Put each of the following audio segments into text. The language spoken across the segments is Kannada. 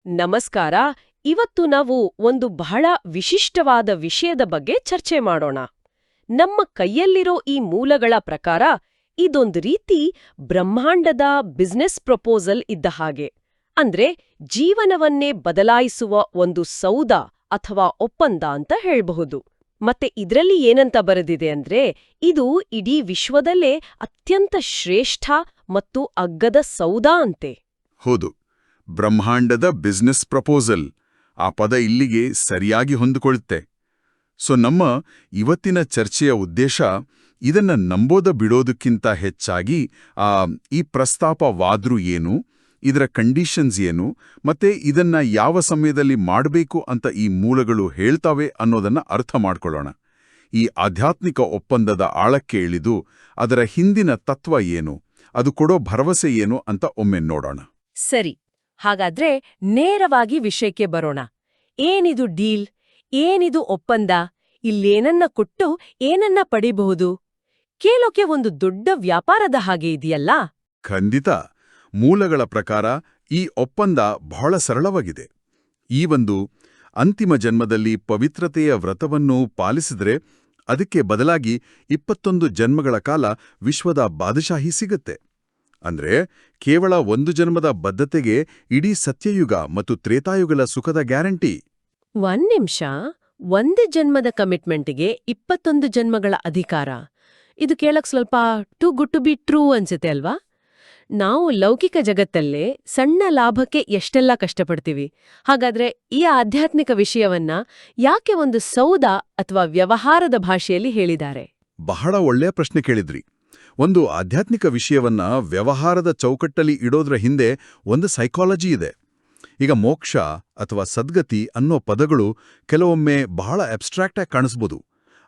ನಮಸ್ಕಾರ. ಇವತ್ತು ನಾವು ಒಂದು ಬಹಳ ವಿಶಿಷ್ಟವಾದ ವಿಷಯದ ಬಗ್ಗೆ ಚರ್ಚೆ ಮಾಡೋಣ. ನಮ್ಮ ಕೈಯಲ್ಲಿರೋ ಈ ಮೂಲಗಳ ಪ್ರಕಾರ ಇದೊಂದು ರೀತಿ ಬ್ರಹ್ಮಾಂಡದ ಬಿಸ್ನೆಸ್ ಪ್ರಪೋಸಲ್ ಇದ್ದ ಹಾಗೆ. ಅಂದ್ರೆ ಜೀವನವನ್ನೇ ಬದಲಾಯಿಸುವ ಒಂದು ಸೌದ ಅಥವಾ ಒಪ್ಪಂದ ಅಂತ ಹೇಳ್ಬಹುದು. ಮತ್ತೆ ಇದ್ರಲ್ಲಿ ಏನಂತ ಬರೆದಿದೆ ಅಂದ್ರೆ, ಇದು ಇಡೀ ವಿಶ್ವದಲ್ಲೇ ಅತ್ಯಂತ ಶ್ರೇಷ್ಠ ಮತ್ತು ಅಗ್ಗದ ಸೌದ ಅಂತೆ. ಹೌದು, ಬ್ರಹ್ಮಾಂಡದ ಬಿಸ್ನೆಸ್ ಪ್ರಪೋಸಲ್. ಆ ಪದ ಇಲ್ಲಿಗೆ ಸರಿಯಾಗಿ ಹೊಂದಿಕೊಳ್ಳುತ್ತೆ. ನಮ್ಮ ಇವತ್ತಿನ ಚರ್ಚೆಯ ಉದ್ದೇಶ ಇದನ್ನ ನಂಬೋದ ಬಿಡೋದಕ್ಕಿಂತ ಹೆಚ್ಚಾಗಿ ಈ ಪ್ರಸ್ತಾಪವಾದ್ರೂ ಏನು, ಇದರ ಕಂಡೀಷನ್ಸ್ ಏನು, ಮತ್ತೆ ಇದನ್ನ ಯಾವ ಸಮಯದಲ್ಲಿ ಮಾಡಬೇಕು ಅಂತ ಈ ಮೂಲಗಳು ಹೇಳ್ತಾವೆ ಅನ್ನೋದನ್ನ ಅರ್ಥ ಮಾಡ್ಕೊಳ್ಳೋಣ. ಈ ಆಧ್ಯಾತ್ಮಿಕ ಒಪ್ಪಂದದ ಆಳಕ್ಕೆ ಇಳಿದು ಅದರ ಹಿಂದಿನ ತತ್ವ ಏನು, ಅದು ಕೊಡೋ ಭರವಸೆ ಏನು ಅಂತ ಒಮ್ಮೆ ನೋಡೋಣ. ಸರಿ, ಹಾಗಾದ್ರೆ ನೇರವಾಗಿ ವಿಷಯಕ್ಕೆ ಬರೋಣ. ಏನಿದು ಡೀಲ್? ಏನಿದು ಒಪ್ಪಂದ? ಇಲ್ಲೇನನ್ನ ಕೊಟ್ಟು ಏನನ್ನ ಪಡಿಬಹುದು? ಕೇಳೋಕೆ ಒಂದು ದೊಡ್ಡ ವ್ಯಾಪಾರದ ಹಾಗೆ ಇದೆಯಲ್ಲ? ಖಂಡಿತ. ಮೂಲಗಳ ಪ್ರಕಾರ ಈ ಒಪ್ಪಂದ ಬಹಳ ಸರಳವಾಗಿದೆ. ಈ ಒಂದು ಅಂತಿಮ ಜನ್ಮದಲ್ಲಿ ಪವಿತ್ರತೆಯ ವ್ರತವನ್ನು ಪಾಲಿಸಿದ್ರೆ ಅದಕ್ಕೆ ಬದಲಾಗಿ 21 ಜನ್ಮಗಳ ಕಾಲ ವಿಶ್ವದ ಬಾದಶಾಹಿ ಸಿಗತ್ತೆ. ಅಂದ್ರೆ ಕೇವಲ ಒಂದು ಜನ್ಮದ ಬದ್ಧತೆಗೆ ಇಡೀ ಸತ್ಯಯುಗ ಮತ್ತು ತ್ರೇತಾಯುಗಲ ಸುಖದ ಗ್ಯಾರಂಟಿ. ಒಂದ್ ನಿಮಿಷ, ಒಂದೇ ಜನ್ಮದ ಕಮಿಟ್ಮೆಂಟ್ಗೆ 21 ಜನ್ಮಗಳ ಅಧಿಕಾರ. ಇದು ಕೇಳಕ್ ಸ್ವಲ್ಪ too good to be true ಅನ್ಸುತ್ತೆ ಅಲ್ವಾ? ನಾವು ಲೌಕಿಕ ಜಗತ್ತಲ್ಲೇ ಸಣ್ಣ ಲಾಭಕ್ಕೆ ಎಷ್ಟೆಲ್ಲ ಕಷ್ಟಪಡ್ತೀವಿ. ಹಾಗಾದ್ರೆ ಈ ಆಧ್ಯಾತ್ಮಿಕ ವಿಷಯವನ್ನ ಯಾಕೆ ಒಂದು ಸೌದ ಅಥವಾ ವ್ಯವಹಾರದ ಭಾಷೆಯಲ್ಲಿ ಹೇಳಿದ್ದಾರೆ? ಬಹಳ ಒಳ್ಳೆಯ ಪ್ರಶ್ನೆ ಕೇಳಿದ್ರಿ. ಒಂದು ಆಧ್ಯಾತ್ಮಿಕ ವಿಷಯವನ್ನ ವ್ಯವಹಾರದ ಚೌಕಟ್ಟಲ್ಲಿ ಇಡೋದ್ರ ಹಿಂದೆ ಒಂದು ಸೈಕಾಲಜಿ ಇದೆ. ಈಗ ಮೋಕ್ಷ ಅಥವಾ ಸದ್ಗತಿ ಅನ್ನೋ ಪದಗಳು ಕೆಲವೊಮ್ಮೆ ಬಹಳ ಅಬ್ಸ್ಟ್ರಾಕ್ಟ್ ಆಗಿ ಕಾಣಿಸ್ಬೋದು.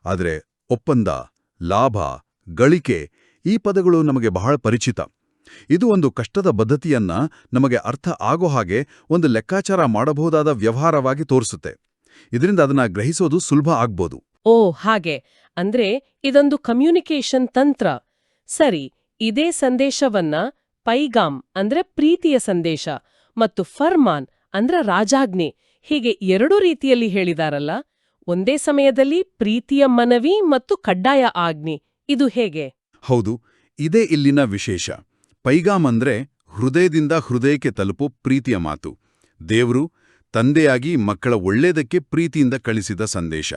ಆದರೆ ಒಪ್ಪಂದ, ಲಾಭ, ಗಳಿಕೆ ಈ ಪದಗಳು ನಮಗೆ ಬಹಳ ಪರಿಚಿತ. ಇದು ಒಂದು ಕಷ್ಟದ ಬದ್ಧತೆಯನ್ನ ನಮಗೆ ಅರ್ಥ ಆಗೋ ಹಾಗೆ ಒಂದು ಲೆಕ್ಕಾಚಾರ ಮಾಡಬಹುದಾದ ವ್ಯವಹಾರವಾಗಿ ತೋರಿಸುತ್ತೆ. ಇದರಿಂದ ಅದನ್ನ ಗ್ರಹಿಸೋದು ಸುಲಭ ಆಗ್ಬೋದು. ಓ ಹಾಗೆ. ಅಂದ್ರೆ ಇದೊಂದು ಕಮ್ಯುನಿಕೇಷನ್ ತಂತ್ರ. ಸರಿ, ಇದೇ ಸಂದೇಶವನ್ನ ಪೈಗಾಮ್ ಅಂದ್ರೆ ಪ್ರೀತಿಯ ಸಂದೇಶ ಮತ್ತು ಫರ್ಮಾನ್ ಅಂದ್ರೆ ರಾಜಾಜ್ಞೆ, ಹೀಗೆ 2 ರೀತಿಯಲ್ಲಿ ಹೇಳಿದಾರಲ್ಲ. ಒಂದೇ ಸಮಯದಲ್ಲಿ ಪ್ರೀತಿಯ ಮನವಿ ಮತ್ತು ಕಡ್ಡಾಯ ಆಜ್ಞೆ. ಇದು ಹೇಗೆ? ಹೌದು, ಇದೇ ಇಲ್ಲಿನ ವಿಶೇಷ. ಪೈಗಾಮ್ ಅಂದ್ರೆ ಹೃದಯದಿಂದ ಹೃದಯಕ್ಕೆ ತಲುಪೋ ಪ್ರೀತಿಯ ಮಾತು. ದೇವ್ರು ತಂದೆಯಾಗಿ ಮಕ್ಕಳ ಒಳ್ಳೇದಕ್ಕೆ ಪ್ರೀತಿಯಿಂದ ಕಳಿಸಿದ ಸಂದೇಶ.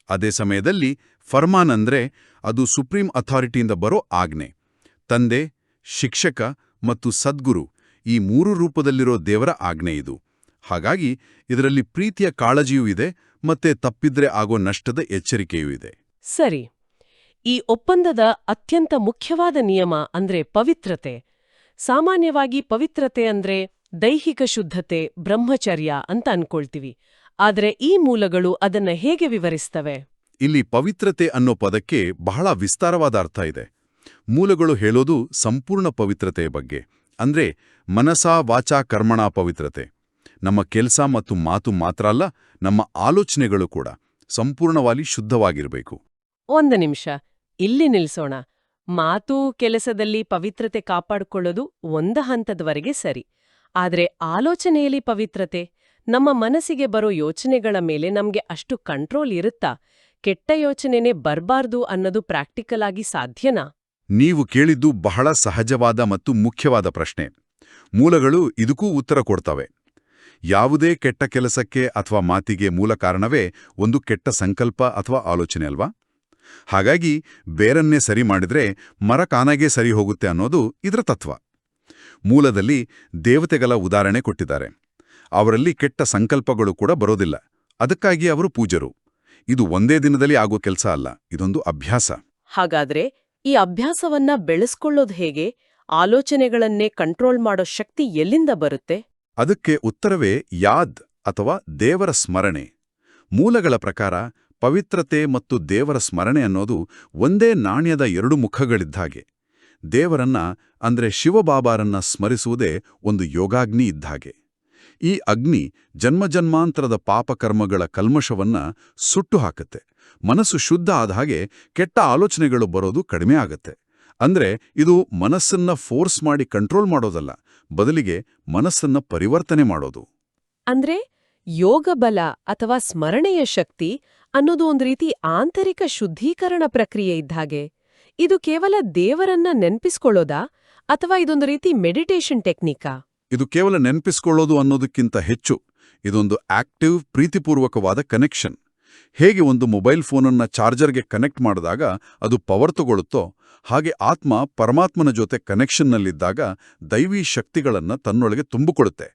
ಅದೇ ಸಮಯದಲ್ಲಿ ಫರ್ಮಾನ್ ಅಂದ್ರೆ ಅದು ಸುಪ್ರೀಂ ಅಥಾರಿಟಿಯಿಂದ ಬರೋ ಆಜ್ಞೆ. ತಂದೆ, ಶಿಕ್ಷಕ ಮತ್ತು ಸದ್ಗುರು ಈ 3 ರೂಪದಲ್ಲಿರೋ ದೇವರ ಆಜ್ಞೆ ಇದು. ಹಾಗಾಗಿ ಇದರಲ್ಲಿ ಪ್ರೀತಿಯ ಕಾಳಜಿಯೂ ಇದೆ, ಮತ್ತೆ ತಪ್ಪಿದ್ರೆ ಆಗೋ ನಷ್ಟದ ಎಚ್ಚರಿಕೆಯೂ ಇದೆ. ಸರಿ, ಈ ಒಪ್ಪಂದದ ಅತ್ಯಂತ ಮುಖ್ಯವಾದ ನಿಯಮ ಅಂದ್ರೆ ಪವಿತ್ರತೆ. ಸಾಮಾನ್ಯವಾಗಿ ಪವಿತ್ರತೆ ಅಂದ್ರೆ ದೈಹಿಕ ಶುದ್ಧತೆ, ಬ್ರಹ್ಮಚರ್ಯ ಅಂತ ಅನ್ಕೊಳ್ತೀವಿ. ಆದ್ರೆ ಈ ಮೂಲಗಳು ಅದನ್ನ ಹೇಗೆ ವಿವರಿಸ್ತವೆ? ಇಲ್ಲಿ ಪವಿತ್ರತೆ ಅನ್ನೋ ಪದಕ್ಕೆ ಬಹಳ ವಿಸ್ತಾರವಾದ ಅರ್ಥ ಇದೆ. ಮೂಲಗಳು ಹೇಳೋದು ಸಂಪೂರ್ಣ ಪವಿತ್ರತೆಯ ಬಗ್ಗೆ. ಅಂದ್ರೆ ಮನಸಾ ವಾಚಾ ಕರ್ಮಣ ಪವಿತ್ರತೆ. ನಮ್ಮ ಕೆಲಸ ಮತ್ತು ಮಾತು ಮಾತ್ರ ಅಲ್ಲ, ನಮ್ಮ ಆಲೋಚನೆಗಳು ಕೂಡ ಸಂಪೂರ್ಣವಾಗಿ ಶುದ್ಧವಾಗಿರಬೇಕು. ಒಂದು ನಿಮಿಷ, ಇಲ್ಲಿ ನಿಲ್ಸೋಣ. ಮಾತು ಕೆಲಸದಲ್ಲಿ ಪವಿತ್ರತೆ ಕಾಪಾಡಿಕೊಳ್ಳೋದು ಒಂದು ಹಂತದವರೆಗೆ ಸರಿ. ಆದ್ರೆ ಆಲೋಚನೆಯಲ್ಲಿ ಪವಿತ್ರತೆ, ನಮ್ಮ ಮನಸ್ಸಿಗೆ ಬರೋ ಯೋಚನೆಗಳ ಮೇಲೆ ನಮ್ಗೆ ಅಷ್ಟು ಕಂಟ್ರೋಲ್ ಇರುತ್ತಾ? ಕೆಟ್ಟ ಯೋಚನೆನೇ ಬರ್ಬಾರ್ದು ಅನ್ನೋದು ಪ್ರಾಕ್ಟಿಕಲ್ ಆಗಿ ಸಾಧ್ಯನಾ? ನೀವು ಕೇಳಿದ್ದು ಬಹಳ ಸಹಜವಾದ ಮತ್ತು ಮುಖ್ಯವಾದ ಪ್ರಶ್ನೆ. ಮೂಲಗಳು ಇದಕ್ಕೂ ಉತ್ತರ ಕೊಡ್ತವೆ. ಯಾವುದೇ ಕೆಟ್ಟ ಕೆಲಸಕ್ಕೆ ಅಥವಾ ಮಾತಿಗೆ ಮೂಲ ಕಾರಣವೇ ಒಂದು ಕೆಟ್ಟ ಸಂಕಲ್ಪ ಅಥವಾ ಆಲೋಚನೆ ಅಲ್ವಾ? ಹಾಗಾಗಿ ಬೇರನ್ನೇ ಸರಿ ಮಾಡಿದ್ರೆ ಮರ ಕಾನಾಗೆ ಸರಿ ಹೋಗುತ್ತೆ ಅನ್ನೋದು ಇದರ ತತ್ವ. ಮೂಲದಲ್ಲಿ ದೇವತೆಗಳ ಉದಾಹರಣೆ ಕೊಟ್ಟಿದ್ದಾರೆ. ಅವರಲ್ಲಿ ಕೆಟ್ಟ ಸಂಕಲ್ಪಗಳು ಕೂಡ ಬರೋದಿಲ್ಲ. ಅದಕ್ಕಾಗಿ ಅವರು ಪೂಜರು. ಇದು ಒಂದೇ ದಿನದಲ್ಲಿ ಆಗೋ ಕೆಲಸ ಅಲ್ಲ, ಇದೊಂದು ಅಭ್ಯಾಸ. ಹಾಗಾದ್ರೆ ಈ ಅಭ್ಯಾಸವನ್ನ ಬೆಳೆಸ್ಕೊಳ್ಳೋದು ಹೇಗೆ? ಆಲೋಚನೆಗಳನ್ನೇ ಕಂಟ್ರೋಲ್ ಮಾಡೋ ಶಕ್ತಿ ಎಲ್ಲಿಂದ ಬರುತ್ತೆ? ಅದಕ್ಕೆ ಉತ್ತರವೇ ಯಾದ್ ಅಥವಾ ದೇವರ ಸ್ಮರಣೆ. ಮೂಲಗಳ ಪ್ರಕಾರ ಪವಿತ್ರತೆ ಮತ್ತು ದೇವರ ಸ್ಮರಣೆ ಅನ್ನೋದು ಒಂದೇ ನಾಣ್ಯದ 2 ಮುಖಗಳಿದ್ದಾಗೆ. ದೇವರನ್ನ ಅಂದ್ರೆ ಶಿವಬಾಬಾರನ್ನ ಸ್ಮರಿಸುವುದೇ ಒಂದು ಯೋಗಾಗ್ನಿ ಇದ್ದಾಗೆ. ಈ ಅಗ್ನಿ ಜನ್ಮಜನ್ಮಾಂತರದ ಪಾಪಕರ್ಮಗಳ ಕಲ್ಮಶವನ್ನ ಸುಟ್ಟು ಹಾಕತ್ತೆ. ಮನಸ್ಸು ಶುದ್ಧ ಆದ ಹಾಗೆ ಕೆಟ್ಟ ಆಲೋಚನೆಗಳು ಬರೋದು ಕಡಿಮೆ ಆಗತ್ತೆ. ಅಂದ್ರೆ ಇದು ಮನಸ್ಸನ್ನ ಫೋರ್ಸ್ ಮಾಡಿ ಕಂಟ್ರೋಲ್ ಮಾಡೋದಲ್ಲ, ಬದಲಿಗೆ ಮನಸ್ಸನ್ನ ಪರಿವರ್ತನೆ ಮಾಡೋದು. ಅಂದ್ರೆ ಯೋಗಬಲ ಅಥವಾ ಸ್ಮರಣೆಯ ಶಕ್ತಿ ಅನ್ನೋದು ಒಂದು ರೀತಿ ಆಂತರಿಕ ಶುದ್ಧೀಕರಣ ಪ್ರಕ್ರಿಯೆ ಇದ್ಹಾಗೆ. ಇದು ಕೇವಲ ದೇವರನ್ನ ನೆನ್ಪಿಸ್ಕೊಳ್ಳೋದಾ ಅಥವಾ ಇದೊಂದು ರೀತಿ ಮೆಡಿಟೇಷನ್ ಟೆಕ್ನಿಕಾ? ಇದು ಕೇವಲ ನೆನಪಿಸ್ಕೊಳ್ಳೋದು ಅನ್ನೋದಕ್ಕಿಂತ ಹೆಚ್ಚು ಇದೊಂದು ಆಕ್ಟಿವ್ ಪ್ರೀತಿಪೂರ್ವಕವಾದ ಕನೆಕ್ಷನ್. ಹೇಗೆ ಒಂದು ಮೊಬೈಲ್ ಫೋನನ್ನ ಚಾರ್ಜರ್ಗೆ ಕನೆಕ್ಟ್ ಮಾಡಿದಾಗ ಅದು ಪವರ್ ತಗೊಳ್ಳುತ್ತೋ, ಹಾಗೆ ಆತ್ಮ ಪರಮಾತ್ಮನ ಜೊತೆ ಕನೆಕ್ಷನ್ನಲ್ಲಿದ್ದಾಗ ದೈವೀ ಶಕ್ತಿಗಳನ್ನ ತನ್ನೊಳಗೆ ತುಂಬಿಕೊಡುತ್ತೆ.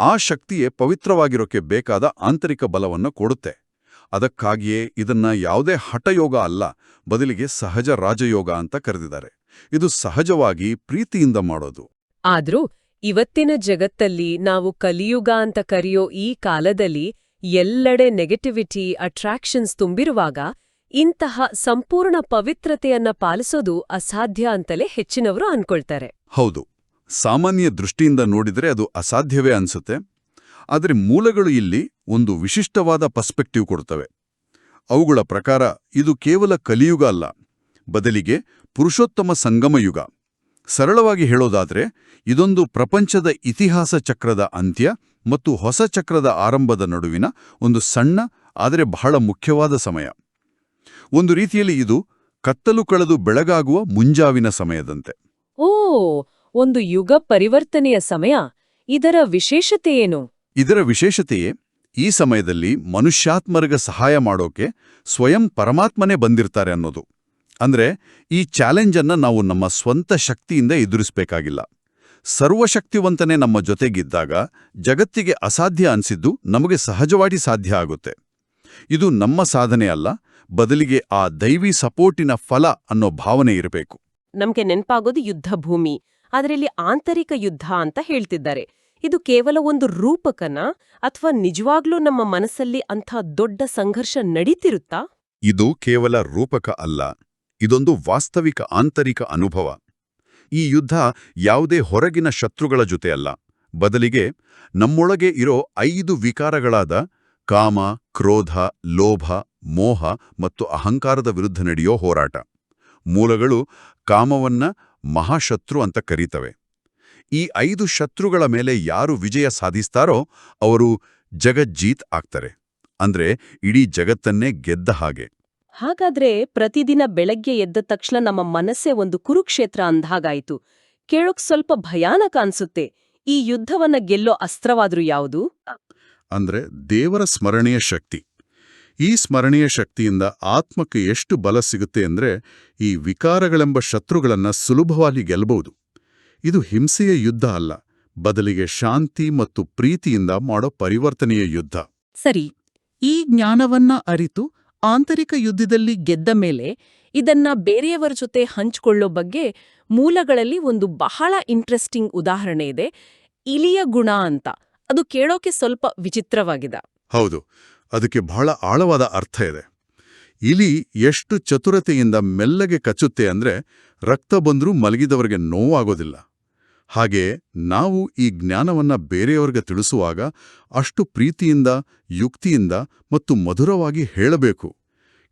ಆ ಶಕ್ತಿಯೇ ಪವಿತ್ರವಾಗಿರೋಕೆ ಬೇಕಾದ ಆಂತರಿಕ ಬಲವನ್ನು ಕೊಡುತ್ತೆ. ಅದಕ್ಕಾಗಿಯೇ ಇದನ್ನ ಯಾವುದೇ ಹಠಯೋಗ ಅಲ್ಲ, ಬದಲಿಗೆ ಸಹಜ ರಾಜಯೋಗ ಅಂತ ಕರೆದಿದ್ದಾರೆ. ಇದು ಸಹಜವಾಗಿ ಪ್ರೀತಿಯಿಂದ ಮಾಡೋದು. ಆದ್ರೂ ಇವತ್ತಿನ ಜಗತ್ತಲ್ಲಿ ನಾವು ಕಲಿಯುಗ ಅಂತ ಕರೆಯೋ ಈ ಕಾಲದಲ್ಲಿ ಎಲ್ಲೆಡೆ ನೆಗೆಟಿವಿಟಿ, ಅಟ್ರಾಕ್ಷನ್ಸ್ ತುಂಬಿರುವಾಗ ಇಂತಹ ಸಂಪೂರ್ಣ ಪವಿತ್ರತೆಯನ್ನ ಪಾಲಿಸೋದು ಅಸಾಧ್ಯ ಅಂತಲೇ ಹೆಚ್ಚಿನವರು ಅನ್ಕೊಳ್ತಾರೆ. ಹೌದು, ಸಾಮಾನ್ಯ ದೃಷ್ಟಿಯಿಂದ ನೋಡಿದರೆ ಅದು ಅಸಾಧ್ಯವೇ ಅನ್ಸುತ್ತೆ. ಆದರೆ ಮೂಲಗಳು ಇಲ್ಲಿ ಒಂದು ವಿಶಿಷ್ಟವಾದ ಪರ್ಸ್ಪೆಕ್ಟಿವ್ ಕೊಡ್ತವೆ. ಅವುಗಳ ಪ್ರಕಾರ ಇದು ಕೇವಲ ಕಲಿಯುಗ ಅಲ್ಲ, ಬದಲಿಗೆ ಪುರುಷೋತ್ತಮ ಸಂಗಮಯುಗ. ಸರಳವಾಗಿ ಹೇಳೋದಾದ್ರೆ ಇದೊಂದು ಪ್ರಪಂಚದ ಇತಿಹಾಸ ಚಕ್ರದ ಅಂತ್ಯ ಮತ್ತು ಹೊಸ ಚಕ್ರದ ಆರಂಭದ ನಡುವಿನ ಒಂದು ಸಣ್ಣ ಆದರೆ ಬಹಳ ಮುಖ್ಯವಾದ ಸಮಯ. ಒಂದು ರೀತಿಯಲ್ಲಿ ಇದು ಕತ್ತಲು ಕಳೆದು ಬೆಳಗಾಗುವ ಮುಂಜಾವಿನ ಸಮಯದಂತೆ. ಓ, ಒಂದು ಯುಗ ಪರಿವರ್ತನೆಯ ಸಮಯ. ಇದರ ವಿಶೇಷತೆ ಏನು? ಇದರ ವಿಶೇಷತೆಯೇ ಈ ಸಮಯದಲ್ಲಿ ಮನುಷ್ಯಾತ್ಮರಿಗೆ ಸಹಾಯ ಮಾಡೋಕೆ ಸ್ವಯಂ ಪರಮಾತ್ಮನೇ ಬಂದಿರ್ತಾರೆ ಅನ್ನೋದು. ಅಂದ್ರೆ ಈ ಚಾಲೆಂಜನ್ನ ನಾವು ನಮ್ಮ ಸ್ವಂತ ಶಕ್ತಿಯಿಂದ ಎದುರಿಸಬೇಕಾಗಿಲ್ಲ. ಸರ್ವಶಕ್ತಿವಂತನೇ ನಮ್ಮ ಜೊತೆಗಿದ್ದಾಗ ಜಗತ್ತಿಗೆ ಅಸಾಧ್ಯ ಅನ್ಸಿದ್ದು ನಮಗೆ ಸಹಜವಾಗಿ ಸಾಧ್ಯ ಆಗುತ್ತೆ. ಇದು ನಮ್ಮ ಸಾಧನೆ ಅಲ್ಲ, ಬದಲಿಗೆ ಆ ದೈವಿ ಸಪೋರ್ಟಿನ ಫಲ ಅನ್ನೋ ಭಾವನೆ ಇರಬೇಕು. ನಮ್ಗೆ ನೆನ್ಪಾಗೋದು ಯುದ್ಧ ಭೂಮಿ, ಆದ್ರೆ ಇಲ್ಲಿ ಆಂತರಿಕ ಯುದ್ಧ ಅಂತ ಹೇಳ್ತಿದ್ದಾರೆ. ಇದು ಕೇವಲ ಒಂದು ರೂಪಕನ ಅಥವಾ ನಿಜವಾಗ್ಲೂ ನಮ್ಮ ಮನಸ್ಸಲ್ಲಿ ಅಂಥ ದೊಡ್ಡ ಸಂಘರ್ಷ ನಡೀತಿರುತ್ತಾ? ಇದು ಕೇವಲ ರೂಪಕ ಅಲ್ಲ, ಇದೊಂದು ವಾಸ್ತವಿಕ ಆಂತರಿಕ ಅನುಭವ. ಈ ಯುದ್ಧ ಯಾವುದೇ ಹೊರಗಿನ ಶತ್ರುಗಳ ಜೊತೆ ಅಲ್ಲ, ಬದಲಿಗೆ ನಮ್ಮೊಳಗೆ ಇರೋ 5 ವಿಕಾರಗಳಾದ ಕಾಮ, ಕ್ರೋಧ, ಲೋಭ, ಮೋಹ ಮತ್ತು ಅಹಂಕಾರದ ವಿರುದ್ಧ ನಡೆಯೋ ಹೋರಾಟ. ಮೂಲಗಳು ಕಾಮವನ್ನ ಮಹಾಶತ್ರು ಅಂತ ಕರೀತವೆ. ಈ 5 ಶತ್ರುಗಳ ಮೇಲೆ ಯಾರು ವಿಜಯ ಸಾಧಿಸ್ತಾರೋ ಅವರು ಜಗಜ್ಜೀತ್ ಆಗ್ತಾರೆ. ಅಂದ್ರೆ ಇಡೀ ಜಗತ್ತನ್ನೇ ಗೆದ್ದ ಹಾಗೆ. ಹಾಗಾದ್ರೆ ಪ್ರತಿದಿನ ಬೆಳಗ್ಗೆ ಎದ್ದ ತಕ್ಷಣ ನಮ್ಮ ಮನಸ್ಸೇ ಒಂದು ಕುರುಕ್ಷೇತ್ರ ಅಂದ್ಹಾಗಾಯ್ತು. ಕೇಳೋಕ್ ಸ್ವಲ್ಪ ಭಯಾನಕ ಅನ್ಸುತ್ತೆ. ಈ ಯುದ್ಧವನ್ನ ಗೆಲ್ಲೋ ಅಸ್ತ್ರವಾದ್ರೂ ಯಾವುದು? ಅಂದ್ರೆ ದೇವರ ಸ್ಮರಣೆಯ ಶಕ್ತಿ. ಈ ಸ್ಮರಣೆಯ ಶಕ್ತಿಯಿಂದ ಆತ್ಮಕ್ಕೆ ಎಷ್ಟು ಬಲ ಸಿಗುತ್ತೆ ಅಂದ್ರೆ ಈ ವಿಕಾರಗಳೆಂಬ ಶತ್ರುಗಳನ್ನ ಸುಲಭವಾಗಿ ಗೆಲ್ಲಬಹುದು. ಇದು ಹಿಂಸೆಯ ಯುದ್ಧ ಅಲ್ಲ, ಬದಲಿಗೆ ಶಾಂತಿ ಮತ್ತು ಪ್ರೀತಿಯಿಂದ ಮಾಡೋ ಪರಿವರ್ತನೆಯ ಯುದ್ಧ. ಸರಿ, ಈ ಜ್ಞಾನವನ್ನ ಅರಿತು ಆಂತರಿಕ ಯುದ್ಧದಲ್ಲಿ ಗೆದ್ದ ಮೇಲೆ ಇದನ್ನ ಬೇರೆಯವರ ಜೊತೆ ಹಂಚಿಕೊಳ್ಳೋ ಬಗ್ಗೆ ಮೂಲಗಳಲ್ಲಿ ಒಂದು ಬಹಳ ಇಂಟ್ರೆಸ್ಟಿಂಗ್ ಉದಾಹರಣೆ ಇದೆ. ಇಲಿಯ ಗುಣ ಅಂತ. ಅದು ಕೇಳೋಕೆ ಸ್ವಲ್ಪ ವಿಚಿತ್ರವಾಗಿದೆ. ಹೌದು, ಅದಕ್ಕೆ ಬಹಳ ಆಳವಾದ ಅರ್ಥ ಇದೆ. ಇಲಿ ಎಷ್ಟು ಚತುರತೆಯಿಂದ ಮೆಲ್ಲಗೆ ಕಚ್ಚುತ್ತೆ ಅಂದ್ರೆ ರಕ್ತ ಬಂದ್ರೂ ಮಲಗಿದವರಿಗೆ ನೋವಾಗೋದಿಲ್ಲ. ಹಾಗೆ ನಾವು ಈ ಜ್ಞಾನವನ್ನ ಬೇರೆಯವರಿಗೆ ತಿಳಿಸುವಾಗ ಅಷ್ಟು ಪ್ರೀತಿಯಿಂದ, ಯುಕ್ತಿಯಿಂದ ಮತ್ತು ಮಧುರವಾಗಿ ಹೇಳಬೇಕು.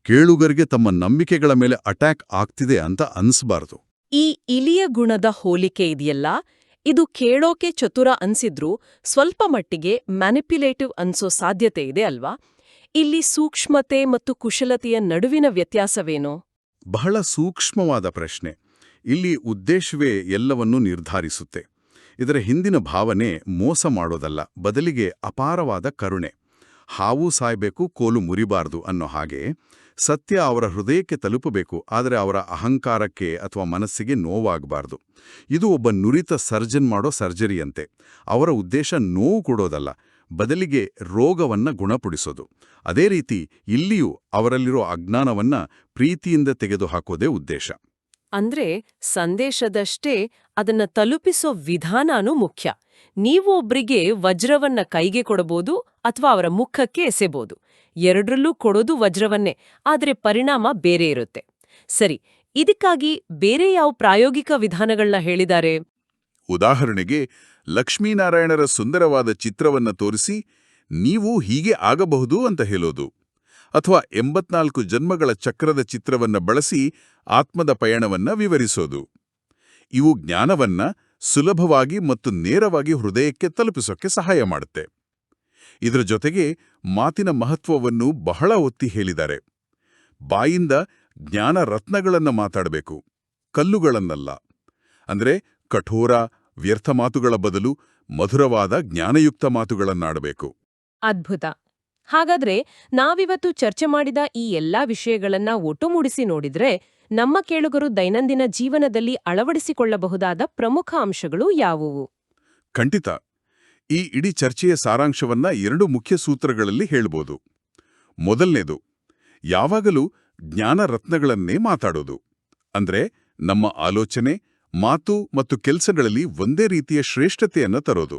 ಕೇಳುಗರಿಗೆ ತಮ್ಮ ನಂಬಿಕೆಗಳ ಮೇಲೆ ಅಟ್ಯಾಕ್ ಆಗ್ತಿದೆ ಅಂತ ಅನ್ಸ್ಬಾರ್ದು. ಈ ಇಲಿಯ ಗುಣದ ಹೋಲಿಕೆ ಇದೆಯಲ್ಲ, ಇದು ಕೇಳೋಕೆ ಚತುರ ಅನ್ಸಿದ್ರೂ ಸ್ವಲ್ಪ ಮಟ್ಟಿಗೆ ಮ್ಯಾನಿಪ್ಯುಲೇಟಿವ್ ಅನ್ಸೋ ಸಾಧ್ಯತೆ ಇದೆ ಅಲ್ವಾ? ಇಲ್ಲಿ ಸೂಕ್ಷ್ಮತೆ ಮತ್ತು ಕುಶಲತೆಯ ನಡುವಿನ ವ್ಯತ್ಯಾಸವೇನೋ? ಬಹಳ ಸೂಕ್ಷ್ಮವಾದ ಪ್ರಶ್ನೆ. ಇಲ್ಲಿ ಉದ್ದೇಶವೇ ಎಲ್ಲವನ್ನೂ ನಿರ್ಧಾರಿಸುತ್ತೆ. ಇದರ ಹಿಂದಿನ ಭಾವನೆ ಮೋಸ ಮಾಡೋದಲ್ಲ, ಬದಲಿಗೆ ಅಪಾರವಾದ ಕರುಣೆ. ಹಾವು ಸಾಯ್ಬೇಕು, ಕೋಲು ಮುರಿಬಾರ್ದು ಅನ್ನೋ ಹಾಗೆ ಸತ್ಯ ಅವರ ಹೃದಯಕ್ಕೆ ತಲುಪಬೇಕು, ಆದರೆ ಅವರ ಅಹಂಕಾರಕ್ಕೆ ಅಥವಾ ಮನಸ್ಸಿಗೆ ನೋವಾಗಬಾರ್ದು. ಇದು ಒಬ್ಬ ನುರಿತ ಸರ್ಜನ್ ಮಾಡೋ ಸರ್ಜರಿಯಂತೆ. ಅವರ ಉದ್ದೇಶ ನೋವು ಕೊಡೋದಲ್ಲ, ಬದಲಿಗೆ ರೋಗವನ್ನ ಗುಣಪಡಿಸೋದು. ಅದೇ ರೀತಿ ಇಲ್ಲಿಯೂ ಅವರಲ್ಲಿರೋ ಅಜ್ಞಾನವನ್ನ ಪ್ರೀತಿಯಿಂದ ತೆಗೆದುಹಾಕೋದೇ ಉದ್ದೇಶ. ಅಂದ್ರೆ ಸಂದೇಶದಷ್ಟೇ ಅದನ್ನ ತಲುಪಿಸೋ ವಿಧಾನನೂ ಮುಖ್ಯ. ನೀವು ಒಬ್ರಿಗೆ ವಜ್ರವನ್ನ ಕೈಗೆ ಕೊಡಬಹುದು ಅಥವಾ ಅವರ ಮುಖಕ್ಕೆ ಎಸೆಬಹುದು. ಎರಡರಲ್ಲೂ ಕೊಡೋದು ವಜ್ರವನ್ನೇ, ಆದ್ರೆ ಪರಿಣಾಮ ಬೇರೆ ಇರುತ್ತೆ. ಸರಿ, ಇದಕ್ಕಾಗಿ ಬೇರೆ ಯಾವ ಪ್ರಾಯೋಗಿಕ ವಿಧಾನಗಳನ್ನ ಹೇಳಿದ್ದಾರೆ? ಉದಾಹರಣೆಗೆ ಲಕ್ಷ್ಮೀನಾರಾಯಣರ ಸುಂದರವಾದ ಚಿತ್ರವನ್ನ ತೋರಿಸಿ ನೀವು ಹೀಗೆ ಆಗಬಹುದು ಅಂತ ಹೇಳೋದು, ಅಥವಾ 84 ಜನ್ಮಗಳ ಚಕ್ರದ ಚಿತ್ರವನ್ನ ಬಳಸಿ ಆತ್ಮದ ಪಯಣವನ್ನ ವಿವರಿಸೋದು. ಇವು ಜ್ಞಾನವನ್ನ ಸುಲಭವಾಗಿ ಮತ್ತು ನೇರವಾಗಿ ಹೃದಯಕ್ಕೆ ತಲುಪಿಸೋಕೆ ಸಹಾಯ ಮಾಡುತ್ತೆ. ಇದರ ಜೊತೆಗೆ ಮಾತಿನ ಮಹತ್ವವನ್ನು ಬಹಳ ಒತ್ತಿ ಹೇಳಿದ್ದಾರೆ. ಬಾಯಿಂದ ಜ್ಞಾನ ರತ್ನಗಳನ್ನು ಮಾತಾಡಬೇಕು, ಕಲ್ಲುಗಳನ್ನಲ್ಲ. ಅಂದ್ರೆ ಕಠೋರ, ವ್ಯರ್ಥ ಮಾತುಗಳ ಬದಲು ಮಧುರವಾದ ಜ್ಞಾನಯುಕ್ತ ಮಾತುಗಳನ್ನಾಡಬೇಕು. ಅದ್ಭುತ. ಹಾಗಾದ್ರೆ ನಾವಿವತ್ತು ಚರ್ಚೆ ಮಾಡಿದ ಈ ಎಲ್ಲಾ ವಿಷಯಗಳನ್ನ ಒಟ್ಟುಗೂಡಿಸಿ ನೋಡಿದ್ರೆ ನಮ್ಮ ಕೇಳುಗರು ದೈನಂದಿನ ಜೀವನದಲ್ಲಿ ಅಳವಡಿಸಿಕೊಳ್ಳಬಹುದಾದ ಪ್ರಮುಖ ಅಂಶಗಳು ಯಾವುವು? ಖಂಡಿತ. ಈ ಇಡೀ ಚರ್ಚೆಯ ಸಾರಾಂಶವನ್ನ 2 ಮುಖ್ಯ ಸೂತ್ರಗಳಲ್ಲಿ ಹೇಳ್ಬೋದು. ಮೊದಲನೇದು, ಯಾವಾಗಲೂ ಜ್ಞಾನ ರತ್ನಗಳನ್ನೇ ಮಾತಾಡೋದು. ಅಂದ್ರೆ ನಮ್ಮ ಆಲೋಚನೆ, ಮಾತು ಮತ್ತು ಕೆಲಸಗಳಲ್ಲಿ ಒಂದೇ ರೀತಿಯ ಶ್ರೇಷ್ಠತೆಯನ್ನ ತರೋದು.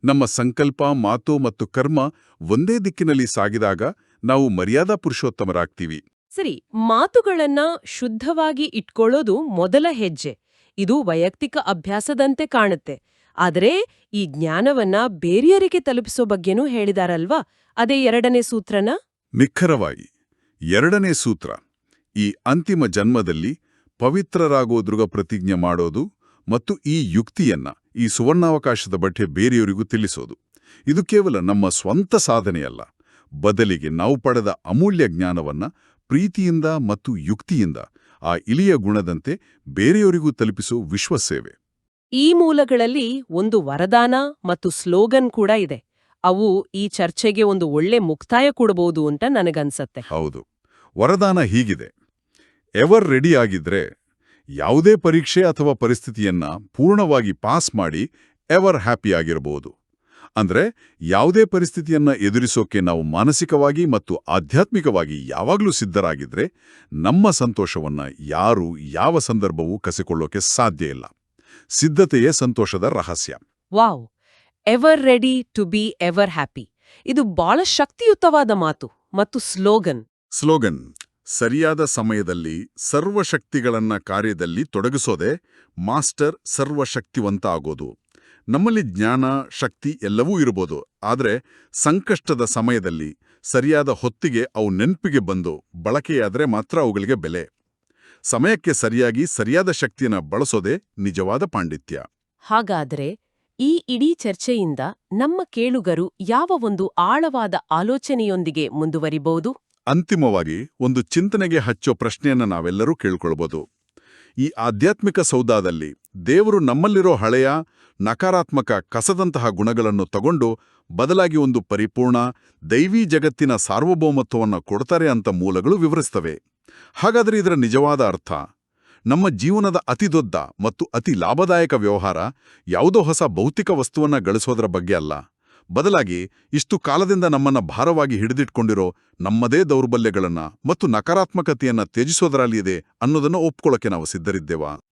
ನಮ್ಮ ಸಂಕಲ್ಪ, ಮಾತು ಮತ್ತು ಕರ್ಮ ಒಂದೇ ದಿಕ್ಕಿನಲ್ಲಿ ಸಾಗಿದಾಗ ನಾವು ಮರ್ಯಾದಾ ಪುರುಷೋತ್ತಮರಾಗ್ತೀವಿ. ಸರಿ, ಮಾತುಗಳನ್ನ ಶುದ್ಧವಾಗಿ ಇಟ್ಕೊಳ್ಳೋದು ಮೊದಲ ಹೆಜ್ಜೆ. ಇದು ವೈಯಕ್ತಿಕ ಅಭ್ಯಾಸದಂತೆ ಕಾಣುತ್ತೆ. ಆದರೆ ಈ ಜ್ಞಾನವನ್ನ ಬೇರೆಯವರಿಗೆ ತಲುಪಿಸೋ ಬಗ್ಗೆನೂ ಹೇಳಿದಾರಲ್ವಾ? ಅದೇ 2ನೇ ಸೂತ್ರನ? ನಿಖರವಾಗಿ 2ನೇ ಸೂತ್ರ, ಈ ಅಂತಿಮ ಜನ್ಮದಲ್ಲಿ ಪವಿತ್ರರಾಗೋದ್ರುಗ ಪ್ರತಿಜ್ಞೆ ಮಾಡೋದು ಮತ್ತು ಈ ಯುಕ್ತಿಯನ್ನ, ಈ ಸುವರ್ಣಾವಕಾಶದ ಬಗ್ಗೆ ಬೇರೆಯವರಿಗೂ ತಿಳಿಸೋದು. ಇದು ಕೇವಲ ನಮ್ಮ ಸ್ವಂತ ಸಾಧನೆಯಲ್ಲ, ಬದಲಿಗೆ ನಾವು ಪಡೆದ ಅಮೂಲ್ಯ ಜ್ಞಾನವನ್ನ ಪ್ರೀತಿಯಿಂದ ಮತ್ತು ಯುಕ್ತಿಯಿಂದ ಆ ಇಲಿಯ ಗುಣದಂತೆ ಬೇರೆಯವರಿಗೂ ತಲುಪಿಸೋ ವಿಶ್ವಸೇವೆ. ಈ ಮೂಲಗಳಲ್ಲಿ ಒಂದು ವರದಾನ ಮತ್ತು ಸ್ಲೋಗನ್ ಕೂಡ ಇದೆ. ಅವು ಈ ಚರ್ಚೆಗೆ ಒಂದು ಒಳ್ಳೆ ಮುಕ್ತಾಯ ಕೊಡಬಹುದು ಅಂತ ನನಗನ್ಸತ್ತೆ. ಹೌದು. ವರದಾನ ಹೀಗಿದೆ: ಎವರ್ ರೆಡಿ ಆಗಿದ್ರೆ, ಯಾವುದೇ ಪರೀಕ್ಷೆ ಅಥವಾ ಪರಿಸ್ಥಿತಿಯನ್ನ ಪೂರ್ಣವಾಗಿ ಪಾಸ್ ಮಾಡಿ ಎವರ್ ಹ್ಯಾಪಿ ಆಗಿರಬಹುದು. ಅಂದ್ರೆ ಯಾವುದೇ ಪರಿಸ್ಥಿತಿಯನ್ನ ಎದುರಿಸೋಕೆ ನಾವು ಮಾನಸಿಕವಾಗಿ ಮತ್ತು ಆಧ್ಯಾತ್ಮಿಕವಾಗಿ ಯಾವಾಗಲೂ ಸಿದ್ಧರಾಗಿದ್ರೆ ನಮ್ಮ ಸಂತೋಷವನ್ನ ಯಾರು, ಯಾವ ಸಂದರ್ಭವೂ ಕಸಿಕೊಳ್ಳೋಕೆ ಸಾಧ್ಯ ಇಲ್ಲ. ಸಿದ್ಧತೆಯೇ ಸಂತೋಷದ ರಹಸ್ಯ. Wow! Ever ready to be ever happy. ಇದು ಬಹಳ ಶಕ್ತಿಯುತವಾದ ಮಾತು ಮತ್ತು ಸ್ಲೋಗನ್. ಸರಿಯಾದ ಸಮಯದಲ್ಲಿ ಸರ್ವಶಕ್ತಿಗಳನ್ನ ಕಾರ್ಯದಲ್ಲಿ ತೊಡಗಿಸೋದೆ ಮಾಸ್ಟರ್ ಸರ್ವಶಕ್ತಿವಂತ ಆಗೋದು. ನಮ್ಮಲ್ಲಿ ಜ್ಞಾನ, ಶಕ್ತಿ ಎಲ್ಲವೂ ಇರಬಹುದು. ಆದರೆ ಸಂಕಷ್ಟದ ಸಮಯದಲ್ಲಿ ಸರಿಯಾದ ಹೊತ್ತಿಗೆ ಅವು ನೆನಪಿಗೆ ಬಂದು ಬಳಕೆಯಾದರೆ ಮಾತ್ರ ಅವುಗಳಿಗೆ ಬೆಲೆ. ಸಮಯಕ್ಕೆ ಸರಿಯಾಗಿ ಸರಿಯಾದ ಶಕ್ತಿಯನ್ನು ಬಳಸೋದೇ ನಿಜವಾದ ಪಾಂಡಿತ್ಯ. ಹಾಗಾದ್ರೆ ಈ ಇಡೀ ಚರ್ಚೆಯಿಂದ ನಮ್ಮ ಕೇಳುಗರು ಯಾವ ಒಂದು ಆಳವಾದ ಆಲೋಚನೆಯೊಂದಿಗೆ ಮುಂದುವರಿಬಹುದು? ಅಂತಿಮವಾಗಿ ಒಂದು ಚಿಂತನೆಗೆ ಹಚ್ಚೋ ಪ್ರಶ್ನೆಯನ್ನ ನಾವೆಲ್ಲರೂ ಕೇಳ್ಕೊಳ್ಬೋದು. ಈ ಆಧ್ಯಾತ್ಮಿಕ ಸೌದಾದಲ್ಲಿ ದೇವರು ನಮ್ಮಲ್ಲಿರೋ ಹಳೆಯ ನಕಾರಾತ್ಮಕ ಕಸದಂತಹ ಗುಣಗಳನ್ನು ತಗೊಂಡು ಬದಲಾಗಿ ಒಂದು ಪರಿಪೂರ್ಣ ದೈವೀ ಜಗತ್ತಿನ ಸಾರ್ವಭೌಮತ್ವವನ್ನು ಕೊಡ್ತಾರೆ ಅಂತ ಮೂಲಗಳು ವಿವರಿಸ್ತವೆ. ಹಾಗಾದರೆ ಇದರ ನಿಜವಾದ ಅರ್ಥ, ನಮ್ಮ ಜೀವನದ ಅತಿದೊಡ್ಡ ಮತ್ತು ಅತಿ ಲಾಭದಾಯಕ ವ್ಯವಹಾರ ಯಾವುದೋ ಹೊಸ ಭೌತಿಕ ವಸ್ತುವನ್ನ ಗಳಿಸೋದರ ಬಗ್ಗೆ ಅಲ್ಲ, ಬದಲಾಗಿ ಇಷ್ಟು ಕಾಲದಿಂದ ನಮ್ಮನ್ನ ಭಾರವಾಗಿ ಹಿಡಿದಿಟ್ಕೊಂಡಿರೋ ನಮ್ಮದೇ ದೌರ್ಬಲ್ಯಗಳನ್ನ ಮತ್ತು ನಕಾರಾತ್ಮಕತೆಯನ್ನ ತ್ಯಜಿಸೋದರಲ್ಲಿದೆ ಅನ್ನೋದನ್ನು ಒಪ್ಕೊಳ್ಳೋಕೆ ನಾವು ಸಿದ್ಧರಿದ್ದೇವಾ?